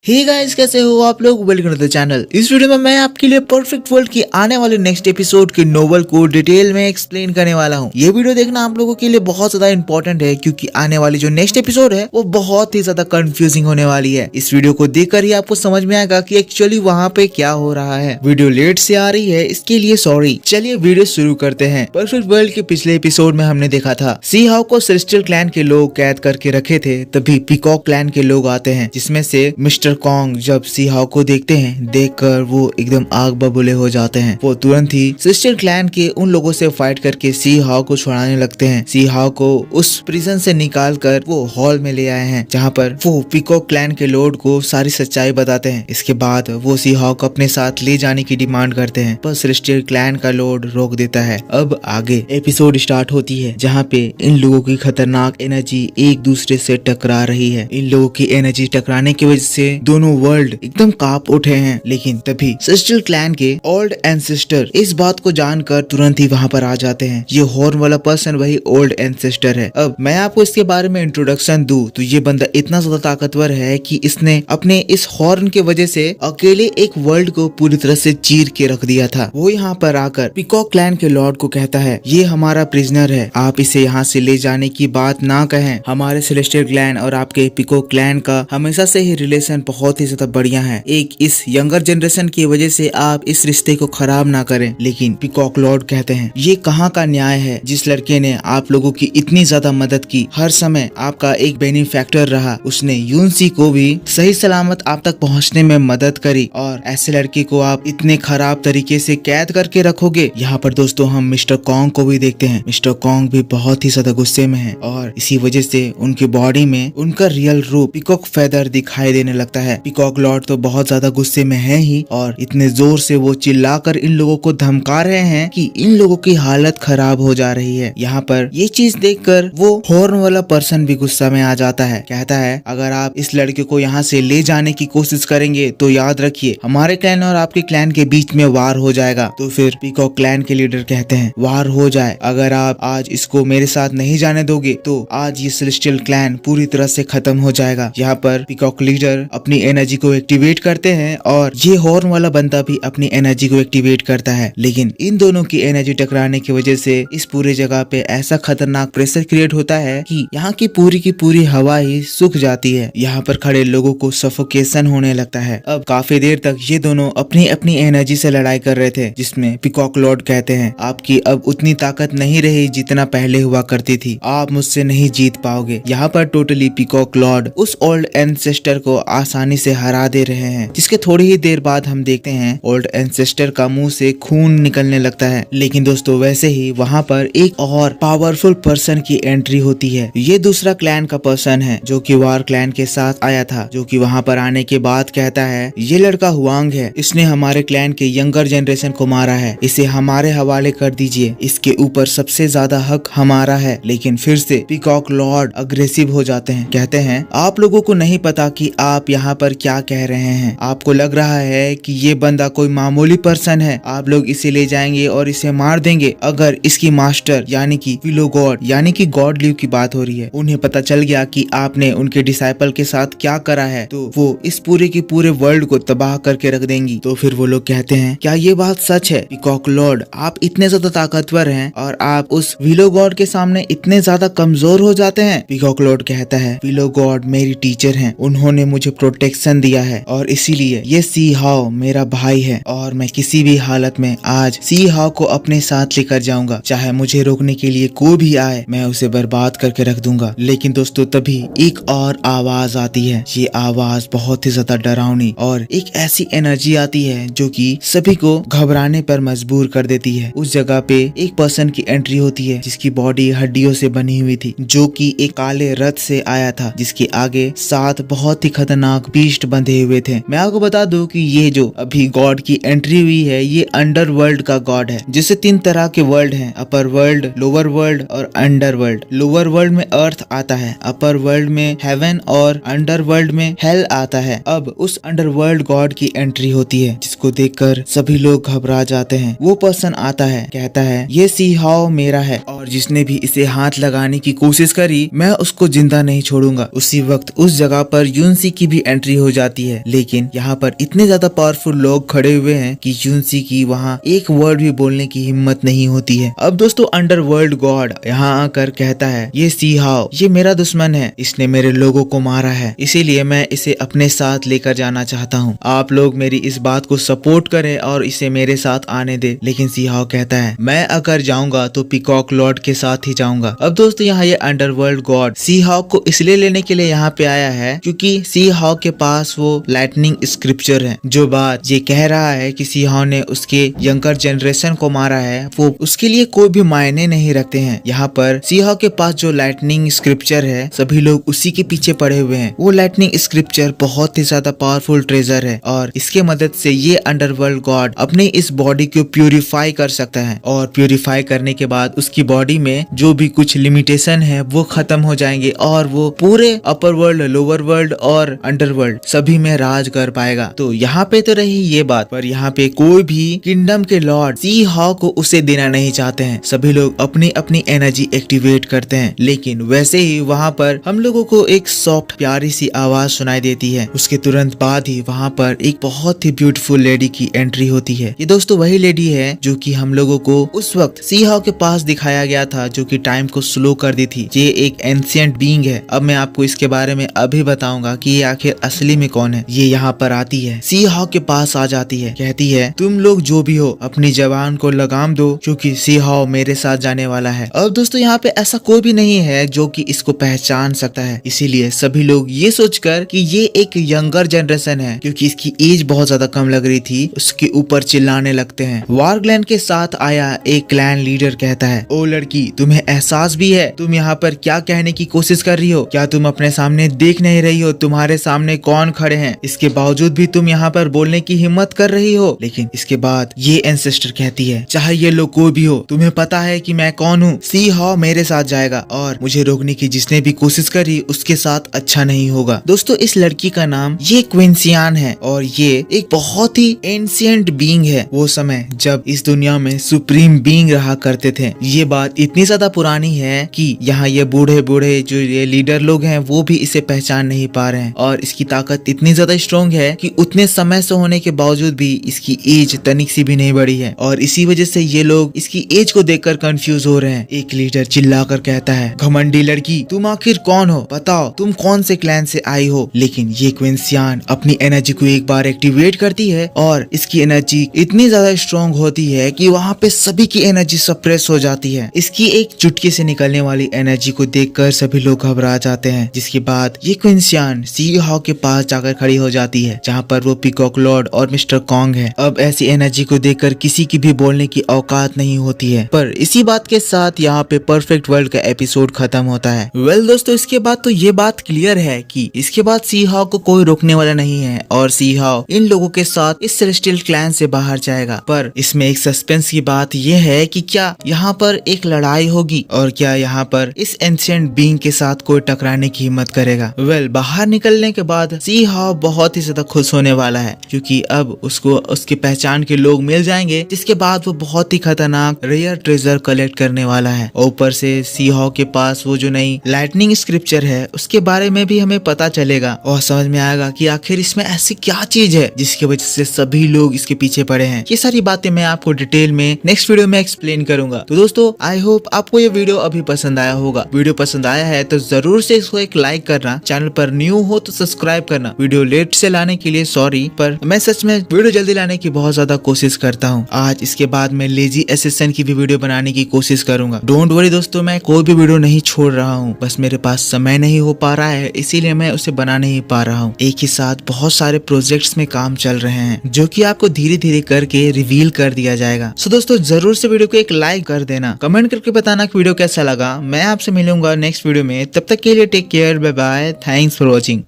Hey guys, कैसे हो आप लोग। Welcome to the channel. इस वीडियो में मैं आपके लिए परफेक्ट वर्ल्ड की आने वाले नेक्स्ट एपिसोड के नोवेल को डिटेल में एक्सप्लेन करने वाला हूँ। ये वीडियो देखना आप लोगों के लिए बहुत ज्यादा इंपॉर्टेंट है, क्योंकि आने वाली जो नेक्स्ट एपिसोड है वो बहुत ही ज्यादा कंफ्यूजिंग होने वाली है। इस वीडियो को देखकर ही आपको समझ में आएगा कि एक्चुअली वहाँ पे क्या हो रहा है। वीडियो लेट से आ रही है, इसके लिए सॉरी। चलिए वीडियो शुरू करते हैं। परफेक्ट वर्ल्ड के पिछले एपिसोड में हमने देखा था सी हाउ को सेलेस्टियल क्लैन के लोग कैद करके रखे थे, तभी पीकॉक क्लैन के लोग आते हैं, जिसमें से मिस्टर कॉन्ग जब सी हाउ को देखते हैं, देखकर वो एकदम आग बबूले हो जाते हैं। वो तुरंत ही सेलेस्टियल क्लैन के उन लोगों से फाइट करके सी हाउ को छुड़ाने लगते हैं। सी हाउ को उस प्रिजन से निकाल कर वो हॉल में ले आए हैं, जहाँ पर वो पीकॉक क्लैन के लॉर्ड को सारी सच्चाई बताते हैं। इसके बाद वो सी हाउ को अपने साथ ले जाने की डिमांड करते हैं, पर सेलेस्टियल क्लैन का लॉर्ड रोक देता है। अब आगे एपिसोड स्टार्ट होती है, जहाँ पे इन लोगों की खतरनाक एनर्जी एक दूसरे से टकरा रही है। इन लोगों की एनर्जी टकराने की वजह से दोनों वर्ल्ड एकदम कांप उठे हैं। लेकिन तभी सेलेस्टियल क्लैन के ओल्ड एंसेस्टर इस बात को जानकर तुरंत ही वहाँ पर आ जाते हैं। ये हॉर्न वाला पर्सन वही ओल्ड एंसेस्टर है। अब मैं आपको इसके बारे में इंट्रोडक्शन दूं तो ये बंदा इतना ज्यादा ताकतवर है कि इसने अपने इस हॉर्न के वजह से अकेले एक वर्ल्ड को पूरी तरह से चीर के रख दिया था। वो यहाँ पर आकर पीकॉक क्लैन के लॉर्ड को कहता है, ये हमारा प्रिजनर है, आप इसे यहाँ से ले जाने की बात ना कहें। हमारे सेलेस्टियल क्लैन और आपके पीकॉक क्लैन का हमेशा से ही रिलेशन बहुत ही ज्यादा बढ़िया है। एक इस यंगर जनरेशन की वजह से आप इस रिश्ते को खराब ना करें। लेकिन पीकॉक लॉर्ड कहते हैं, ये कहाँ का न्याय है। जिस लड़के ने आप लोगों की इतनी ज्यादा मदद की, हर समय आपका एक बेनिफैक्टर रहा, उसने यूनसी को भी सही सलामत आप तक पहुँचने में मदद करी, और ऐसे लड़के को आप इतने खराब तरीके से कैद करके रखोगे। यहाँ पर दोस्तों हम मिस्टर कॉन्ग को भी देखते हैं। मिस्टर कॉन्ग भी बहुत ही ज्यादा गुस्से में है, और इसी वजह से उनके बॉडी में उनका रियल रूप पीकॉक फेदर दिखाई देने लगता है। पीकॉक लॉर्ड तो बहुत ज्यादा गुस्से में है ही, और इतने जोर से वो चिल्लाकर इन लोगों को धमका रहे हैं कि इन लोगों की हालत खराब हो जा रही है। यहाँ पर ये चीज देखकर वो हॉर्न वाला पर्सन भी गुस्सा में आ जाता है। कहता है, अगर आप इस लड़के को यहाँ से ले जाने की कोशिश करेंगे तो याद रखिए हमारे क्लैन और आपके क्लैन के बीच में वार हो जाएगा। तो फिर पीकॉक क्लैन के लीडर कहते हैं, वार हो जाए, अगर आप आज इसको मेरे साथ नहीं जाने दोगे तो आज ये सेलेस्टियल क्लैन पूरी तरह से खत्म हो जाएगा। यहाँ पर पीकॉक लीडर अपनी एनर्जी को एक्टिवेट करते हैं, और ये हॉर्न वाला बंदा भी अपनी एनर्जी को एक्टिवेट करता है। लेकिन इन दोनों की एनर्जी टकराने की वजह से इस पूरे जगह पे ऐसा खतरनाक प्रेशर क्रिएट होता है कि यहाँ की पूरी हवा ही सूख जाती है। यहाँ पर खड़े लोगों को सफोकेशन होने लगता है। अब काफी देर तक ये दोनों अपनी अपनी एनर्जी से लड़ाई कर रहे थे, जिसमें पीकॉक लॉर्ड कहते हैं, आपकी अब उतनी ताकत नहीं रही जितना पहले हुआ करती थी, आप मुझसे नहीं जीत पाओगे। यहाँ पर टोटली पीकॉक लॉर्ड उस ओल्ड एंसेस्टर को आसानी से हरा दे रहे हैं, जिसके थोड़ी ही देर बाद हम देखते हैं ओल्ड एंसेस्टर का मुंह से खून निकलने लगता है। लेकिन दोस्तों वैसे ही वहाँ पर एक और पावरफुल पर्सन की एंट्री होती है। ये दूसरा क्लैन का पर्सन है, जो कि वार क्लैन के साथ आया था, जो कि वहाँ पर आने के बाद कहता है, ये लड़का हुआंग है, इसने हमारे क्लैन के यंगर जनरेशन को मारा है, इसे हमारे हवाले कर दीजिए, इसके ऊपर सबसे ज्यादा हक हमारा है। लेकिन फिर से पीकॉक लॉर्ड अग्रेसिव हो जाते हैं। कहते हैं, आप लोगों को नहीं पता कि आप यहाँ पर क्या कह रहे हैं। आपको लग रहा है कि ये बंदा कोई मामूली पर्सन है, आप लोग इसे ले जाएंगे और इसे मार देंगे। अगर इसकी मास्टर यानी कि विलो गॉड यानी कि गॉड लीव की बात हो रही है, उन्हें पता चल गया कि आपने उनके डिसाइपल के साथ क्या करा है, तो वो इस पूरे की पूरे वर्ल्ड को तबाह करके रख देंगी। तो फिर वो लोग कहते हैं, क्या ये बात सच है? पीकॉक लॉर्ड, आप इतने ज्यादा ताकतवर हैं और आप उस विलो गॉड के सामने इतने ज्यादा कमजोर हो जाते हैं। पीकॉक लॉर्ड कहता है, विलो गॉड मेरी टीचर हैं, उन्होंने मुझे प्रोटेक्शन दिया है, और इसीलिए ये सी हाउ मेरा भाई है, और मैं किसी भी हालत में आज सी हाउ को अपने साथ लेकर जाऊंगा। चाहे मुझे रोकने के लिए कोई भी आए, मैं उसे बर्बाद करके रख दूंगा। लेकिन दोस्तों तभी एक और आवाज आती है। ये आवाज बहुत ही ज्यादा डरावनी और एक ऐसी एनर्जी आती है जो कि सभी को घबराने पर मजबूर कर देती है। उस जगह पे एक पर्सन की एंट्री होती है, जिसकी बॉडी हड्डियों से बनी हुई थी, जो कि एक काले रथ से आया था, जिसके आगे 7 बहुत ही खतरनाक बीस्ट बंधे हुए थे। मैं आपको बता दूं कि ये जो अभी गॉड की एंट्री हुई है, ये अंडर वर्ल्ड का गॉड है, जिससे 3 तरह के वर्ल्ड हैं, अपर वर्ल्ड, लोअर वर्ल्ड और अंडर वर्ल्ड। लोअर वर्ल्ड में अर्थ आता है, अपर वर्ल्ड में हेवन और अंडर वर्ल्ड में हेल आता है। अब उस अंडर वर्ल्ड गॉड की एंट्री होती है, जिसको देखकर सभी लोग घबरा जाते हैं। वो पर्सन आता है, कहता है, ये सी हाउ मेरा है, और जिसने भी इसे हाथ लगाने की कोशिश करी, मैं उसको जिंदा नहीं छोड़ूंगा। उसी वक्त उस जगह पर यूनसी की भी एंट्री हो जाती है। लेकिन यहाँ पर इतने ज्यादा पावरफुल लोग खड़े हुए हैं कि जुनसी की वहाँ एक वर्ड भी बोलने की हिम्मत नहीं होती है। अब दोस्तों अंडरवर्ल्ड गॉड यहाँ आकर कहता है, ये सी हाओ ये मेरा दुश्मन है, इसने मेरे लोगों को मारा है, इसीलिए मैं इसे अपने साथ लेकर जाना चाहता हूँ। आप लोग मेरी इस बात को सपोर्ट करें और इसे मेरे साथ आने दे। लेकिन सी हाओ कहता है, मैं अगर जाऊंगा तो पीकॉक लॉर्ड के साथ ही जाऊंगा। अब दोस्तों यहाँ ये अंडरवर्ल्ड गॉड सी हाओ को इसलिए लेने के लिए यहाँ पे आया है क्योंकि सी हाओ के पास वो लाइटनिंग स्क्रिप्चर है। जो बात ये कह रहा है कि सी हाओ ने उसके यंगर जनरेशन को मारा है, वो उसके लिए कोई भी मायने नहीं रखते हैं। यहाँ पर सी हाओ के पास जो लाइटनिंग स्क्रिप्चर है, सभी लोग उसी के पीछे पड़े हुए हैं। वो लाइटनिंग स्क्रिप्चर बहुत ही ज्यादा पावरफुल ट्रेजर है और इसके मदद से ये अंडरवर्ल्ड गॉड अपने इस बॉडी को प्यूरिफाई कर सकता है और प्यूरिफाई करने के बाद उसकी बॉडी में जो भी कुछ लिमिटेशन है वो खत्म हो जाएंगे और वो पूरे अपर वर्ल्ड, लोअर वर्ल्ड और अंडरवर्ल्ड सभी में राज कर पाएगा। तो यहाँ पे तो रही ये बात, पर यहाँ पे कोई भी किंगडम के लॉर्ड सी हाओ को उसे देना नहीं चाहते हैं। सभी लोग अपनी अपनी एनर्जी एक्टिवेट करते हैं। लेकिन वैसे ही वहाँ पर हम लोगों को एक सॉफ्ट प्यारी सी आवाज सुनाई देती है। उसके तुरंत बाद ही वहाँ पर एक बहुत ही ब्यूटीफुल लेडी की एंट्री होती है। ये दोस्तों वही लेडी है जो कि हम लोगों को उस वक्त सी हाओ के पास दिखाया गया था, जो कि टाइम को स्लो कर दी थी। ये एक एंशिएंट बीइंग है। अब मैं आपको इसके बारे में अभी बताऊंगा कि ये आखिर असली में कौन है। ये यहाँ पर आती है, सी हाओ के पास आ जाती है, कहती है, तुम लोग जो भी हो अपनी जबान को लगाम दो क्योंकि सी हाओ मेरे साथ जाने वाला है। अब दोस्तों यहाँ पे ऐसा कोई भी नहीं है जो कि इसको पहचान सकता है, इसीलिए सभी लोग ये सोचकर कि ये एक यंगर जनरेशन है, क्योंकि इसकी एज बहुत ज्यादा कम लग रही थी, उसके ऊपर चिल्लाने लगते हैं। वारग्लैंड के साथ आया एक क्लैन लीडर कहता है, ओ लड़की तुम्हें एहसास भी है तुम यहाँ पर क्या कहने की कोशिश कर रही हो? क्या तुम अपने सामने देख नहीं रही हो तुम्हारे सामने कौन खड़े हैं? इसके बावजूद भी तुम यहाँ पर बोलने की हिम्मत कर रही हो? लेकिन इसके बाद ये एंसेस्टर कहती है, चाहे ये लोग कोई भी हो, तुम्हें पता है कि मैं कौन हूँ? सी हाओ मेरे साथ जाएगा और मुझे रोकने की जिसने भी कोशिश करी उसके साथ अच्छा नहीं होगा। दोस्तों इस लड़की का नाम ये क्विंसियान है और ये एक बहुत ही एंशिएंट बीइंग है। वो समय जब इस दुनिया में सुप्रीम बीइंग रहा करते थे। ये बात इतनी ज्यादा पुरानी है कि यहाँ ये बूढ़े बूढ़े जो ये लीडर लोग हैं वो भी इसे पहचान नहीं पा रहे हैं और इसकी ताकत इतनी ज्यादा स्ट्रॉन्ग है कि उतने समय से होने के बावजूद भी इसकी एज तनिक सी भी नहीं बढ़ी है और इसी वजह से ये लोग इसकी एज को देखकर कंफ्यूज हो रहे हैं। एक लीडर चिल्लाकर कहता है, घमंडी लड़की तुम आखिर कौन हो? बताओ तुम कौन से क्लैन से आई हो? लेकिन ये क्विंसियान अपनी एनर्जी को एक बार एक्टिवेट करती है और इसकी एनर्जी इतनी ज्यादा स्ट्रॉन्ग होती है कि वहाँ पे सभी की एनर्जी सप्रेस हो जाती है। इसकी एक चुटकी से निकलने वाली एनर्जी को देखकर सभी लोग घबरा जाते हैं। जिसके बाद ये क्विंसियान सी हाओ के पास जाकर खड़ी हो जाती है, जहाँ पर वो पीकॉक लॉर्ड और मिस्टर कॉन्ग है। अब ऐसी एनर्जी को देखकर किसी की भी बोलने की औकात नहीं होती है। पर इसी बात के साथ यहाँ पे परफेक्ट वर्ल्ड का एपिसोड खत्म होता है। वेल दोस्तों इसके बाद तो ये बात क्लियर है कि इसके बाद सी हाओ को कोई रोकने वाला नहीं है और सी हाओ इन लोगों के साथ इस सेलेस्टियल क्लैन से बाहर जाएगा। पर इसमें एक सस्पेंस की बात यह है कि क्या यहाँ पर एक लड़ाई होगी और क्या यहाँ पर इस एंशिएंट बीइंग के साथ कोई टकराने की हिम्मत करेगा। वेल बाहर निकलने के बाद सी हाओ बहुत ही ज्यादा खुश होने वाला है क्योंकि अब उसको उसकी पहचान के लोग मिल जाएंगे, जिसके बाद वो बहुत ही खतरनाक रेयर ट्रेजर कलेक्ट करने वाला है। ऊपर से सी हाओ के पास वो जो नई लाइटनिंग स्क्रिप्चर है उसके बारे में भी हमें पता चलेगा और समझ में आएगा कि आखिर इसमें ऐसी क्या चीज है जिसकी वजह से सभी लोग इसके पीछे पड़े हैं। ये सारी बातें मैं आपको डिटेल में नेक्स्ट वीडियो में एक्सप्लेन करूंगा। तो दोस्तों आई होप आपको ये वीडियो अभी पसंद आया होगा। वीडियो पसंद आया है तो जरूर से इसको एक लाइक करना, चैनल पर न्यू हो तो सब्सक्राइब करना। वीडियो लेट से लाने के लिए सॉरी, पर मैं सच में वीडियो जल्दी लाने की बहुत ज्यादा कोशिश करता हूँ। आज इसके बाद मैं लेजी असिस्टेंट की भी वीडियो बनाने की कोशिश करूंगा। डोंट वरी दोस्तों, मैं कोई भी वीडियो नहीं छोड़ रहा हूँ, बस मेरे पास समय नहीं हो पा रहा है इसीलिए मैं उसे बना नहीं पा रहा हूँ। एक ही साथ बहुत सारे प्रोजेक्ट्स में काम चल रहे हैं जो कि आपको धीरे धीरे करके रिवील कर दिया जाएगा। सो दोस्तों जरूर से वीडियो को एक लाइक कर देना, कमेंट करके बताना कि वीडियो कैसा लगा। मैं आपसे मिलूंगा नेक्स्ट वीडियो में, तब तक के लिए take care, bye bye, thanks for watching.